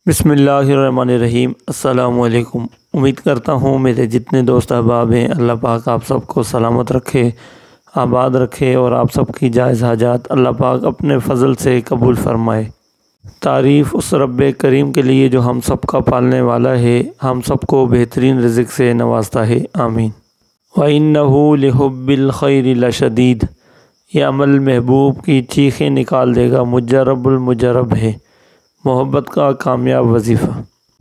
بسم اللہ الرحمن الرحیم۔ السلام علیکم۔ امید کرتا ہوں میرے جتنے دوست احباب ہیں اللہ پاک آپ سب کو سلامت رکھے، آباد رکھے اور آپ سب کی جائز حاجات اللہ پاک اپنے فضل سے قبول فرمائے۔ تعریف اس رب کریم کے لیے جو ہم سب کا پالنے والا ہے، ہم سب کو بہترین رزق سے نوازتا ہے، آمین۔ وَإِنَّهُ لِحُبِّ الْخَيْرِ لَشَدِيدٌ، یہ عمل محبوب کی چیخیں نکال دے گا، مجرب المجرب ہے، محبت کا کامیاب وظیفہ۔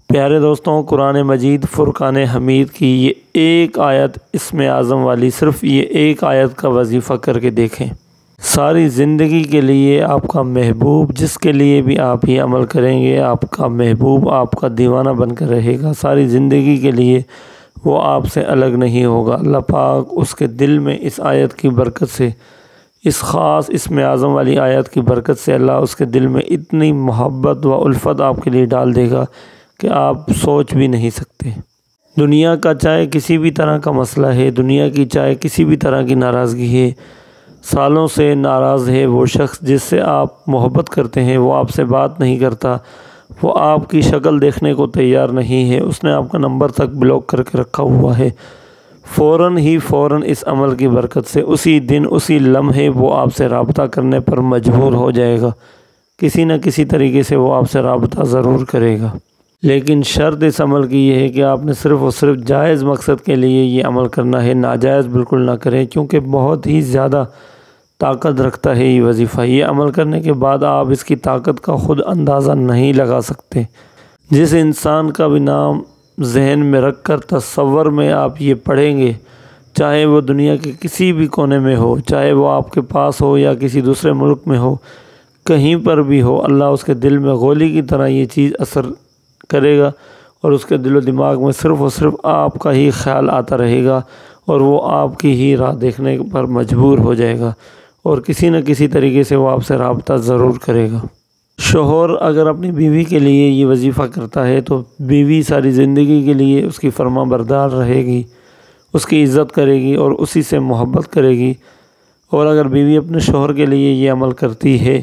پیارے دوستوں، قرآن مجید فرقان حمید کی یہ ایک آیت اسم اعظم والی، صرف یہ ایک آیت کا وظیفہ کر کے دیکھیں، ساری زندگی کے لیے آپ کا محبوب، جس کے لیے بھی آپ یہ عمل کریں گے، آپ کا محبوب آپ کا دیوانہ بن کر رہے گا، ساری زندگی کے لیے وہ آپ سے الگ نہیں ہوگا۔ اللہ پاک اس کے دل میں اس آیت کی برکت سے، اس خاص اسم اعظم والی آیت کی برکت سے اللہ اس کے دل میں اتنی محبت و الفت آپ کے لیے ڈال دے گا کہ آپ سوچ بھی نہیں سکتے۔ دنیا کا چاہے کسی بھی طرح کا مسئلہ ہے، دنیا کی چاہے کسی بھی طرح کی ناراضگی ہے، سالوں سے ناراض ہے وہ شخص جس سے آپ محبت کرتے ہیں، وہ آپ سے بات نہیں کرتا، وہ آپ کی شکل دیکھنے کو تیار نہیں ہے، اس نے آپ کا نمبر تک بلاک کر کے رکھا ہوا ہے، فوراً اس عمل کی برکت سے اسی دن اسی لمحے وہ آپ سے رابطہ کرنے پر مجبور ہو جائے گا، کسی نہ کسی طریقے سے وہ آپ سے رابطہ ضرور کرے گا۔ لیکن شرط اس عمل کی یہ ہے کہ آپ نے صرف اور صرف جائز مقصد کے لیے یہ عمل کرنا ہے، ناجائز بالکل نہ کریں، کیونکہ بہت ہی زیادہ طاقت رکھتا ہے یہ وظیفہ۔ یہ عمل کرنے کے بعد آپ اس کی طاقت کا خود اندازہ نہیں لگا سکتے۔ جس انسان کا بھی نام ذہن میں رکھ کر تصور میں آپ یہ پڑھیں گے، چاہے وہ دنیا کے کسی بھی کونے میں ہو، چاہے وہ آپ کے پاس ہو یا کسی دوسرے ملک میں ہو، کہیں پر بھی ہو، اللہ اس کے دل میں گولی کی طرح یہ چیز اثر کرے گا اور اس کے دل و دماغ میں صرف اور صرف آپ کا ہی خیال آتا رہے گا اور وہ آپ کی ہی راہ دیکھنے پر مجبور ہو جائے گا اور کسی نہ کسی طریقے سے وہ آپ سے رابطہ ضرور کرے گا۔ شوہر اگر اپنی بیوی کے لیے یہ وظیفہ کرتا ہے تو بیوی ساری زندگی کے لیے اس کی فرما بردار رہے گی، اس کی عزت کرے گی اور اسی سے محبت کرے گی۔ اور اگر بیوی اپنے شوہر کے لیے یہ عمل کرتی ہے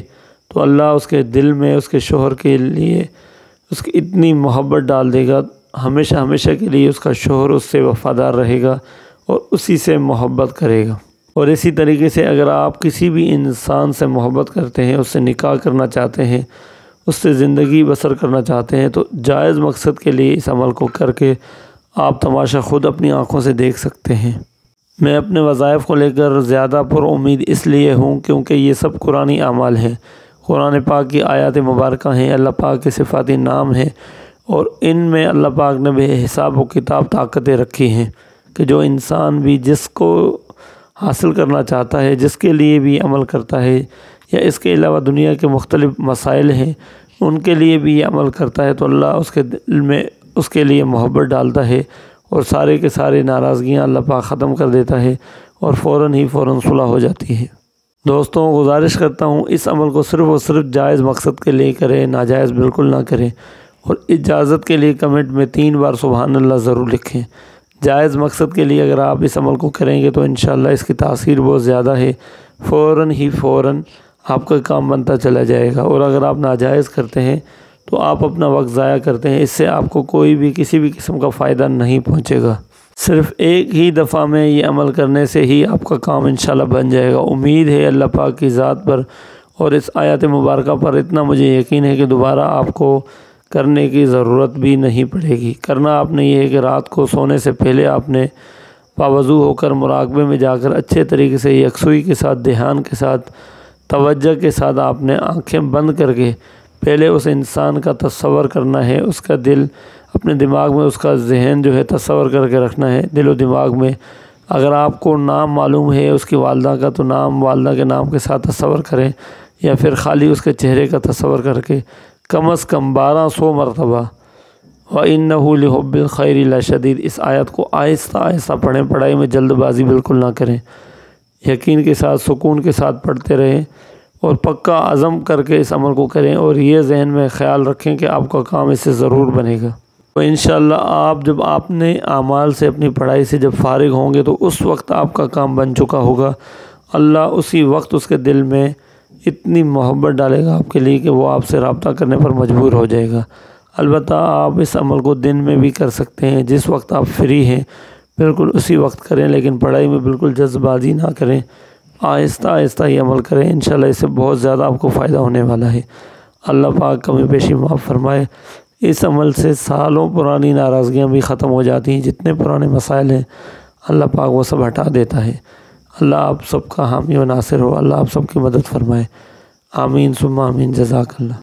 تو اللہ اس کے دل میں اس کے شوہر کے لیے اس کی اتنی محبت ڈال دے گا، ہمیشہ کے لیے اس کا شوہر اس سے وفادار رہے گا اور اسی سے محبت کرے گا۔ اور اسی طریقے سے اگر آپ کسی بھی انسان سے محبت کرتے ہیں، اس سے نکاح کرنا چاہتے ہیں، اس سے زندگی بسر کرنا چاہتے ہیں، تو جائز مقصد کے لیے اس عمل کو کر کے آپ تماشا خود اپنی آنکھوں سے دیکھ سکتے ہیں۔ میں اپنے وظائف کو لے کر زیادہ پر امید اس لیے ہوں کیونکہ یہ سب قرآنی اعمال ہیں، قرآن پاک کی آیات مبارکہ ہیں، اللہ پاک کے صفاتی نام ہیں اور ان میں اللہ پاک نے بے حساب و کتاب طاقتیں رکھی ہیں کہ جو انسان بھی جس کو حاصل کرنا چاہتا ہے، جس کے لیے بھی عمل کرتا ہے یا اس کے علاوہ دنیا کے مختلف مسائل ہیں ان کے لیے بھی یہ عمل کرتا ہے تو اللہ اس کے دل میں اس کے لیے محبت ڈالتا ہے اور سارے کے سارے ناراضگیاں اللہ پاک ختم کر دیتا ہے اور فوراً صلح ہو جاتی ہے۔ دوستوں، گزارش کرتا ہوں اس عمل کو صرف اور صرف جائز مقصد کے لیے کریں، ناجائز بالکل نہ کریں، اور اجازت کے لیے کمنٹ میں 3 بار سبحان اللہ ضرور لکھیں۔ جائز مقصد کے لیے اگر آپ اس عمل کو کریں گے تو انشاءاللہ اس کی تاثیر بہت زیادہ ہے، فوراً آپ کا کام بنتا چلا جائے گا۔ اور اگر آپ ناجائز کرتے ہیں تو آپ اپنا وقت ضائع کرتے ہیں، اس سے آپ کو کوئی بھی کسی بھی قسم کا فائدہ نہیں پہنچے گا۔ صرف ایک ہی دفعہ میں یہ عمل کرنے سے ہی آپ کا کام انشاءاللہ بن جائے گا۔ امید ہے اللہ پاک کی ذات پر اور اس آیات مبارکہ پر اتنا مجھے یقین ہے کہ دوبارہ آپ کو کرنے کی ضرورت بھی نہیں پڑے گی۔ کرنا آپ نے یہ ہے کہ رات کو سونے سے پہلے آپ نے باوضو ہو کر مراقبے میں جا کر اچھے طریقے سے یکسوئی کے ساتھ، دھیان کے ساتھ، توجہ کے ساتھ آپ نے آنکھیں بند کر کے پہلے اس انسان کا تصور کرنا ہے، اس کا دل اپنے دماغ میں، اس کا ذہن جو ہے تصور کر کے رکھنا ہے دل و دماغ میں۔ اگر آپ کو نام معلوم ہے اس کی والدہ کا تو نام، والدہ کے نام کے ساتھ تصور کریں یا پھر خالی اس کے چہرے کا تصور کر کے کم از کم 1200 مرتبہ وَإِنَّهُ لِحُبِّ الْخَيْرِ لَشَدِيدٌ اس آیت کو آہستہ پڑھیں، پڑھائی میں جلد بازی بالکل نہ کریں، یقین کے ساتھ، سکون کے ساتھ پڑھتے رہیں اور پکا عزم کر کے اس عمل کو کریں اور یہ ذہن میں خیال رکھیں کہ آپ کا کام اس سے ضرور بنے گا۔ تو انشاءاللہ آپ جب آپ نے اعمال سے، اپنی پڑھائی سے جب فارغ ہوں گے تو اس وقت آپ کا کام بن چکا ہوگا۔ اللہ اسی وقت اس کے دل میں اتنی محبت ڈالے گا آپ کے لیے کہ وہ آپ سے رابطہ کرنے پر مجبور ہو جائے گا۔ البتہ آپ اس عمل کو دن میں بھی کر سکتے ہیں، جس وقت آپ فری ہیں بالکل اسی وقت کریں، لیکن پڑھائی میں بالکل جلد بازی نہ کریں، آہستہ آہستہ یہ عمل کریں، انشاءاللہ اس سے بہت زیادہ آپ کو فائدہ ہونے والا ہے۔ اللہ پاک کمی بیشی معاف فرمائے۔ اس عمل سے سالوں پرانی ناراضگیاں بھی ختم ہو جاتی ہیں، جتنے پرانے مسائل ہیں اللہ پاک وہ سب ہٹا دیتا ہے۔ اللہ آپ سب کا حامی و ناصر ہو، اللہ آپ سب کی مدد فرمائے، آمین ثم آمین، جزاک اللہ۔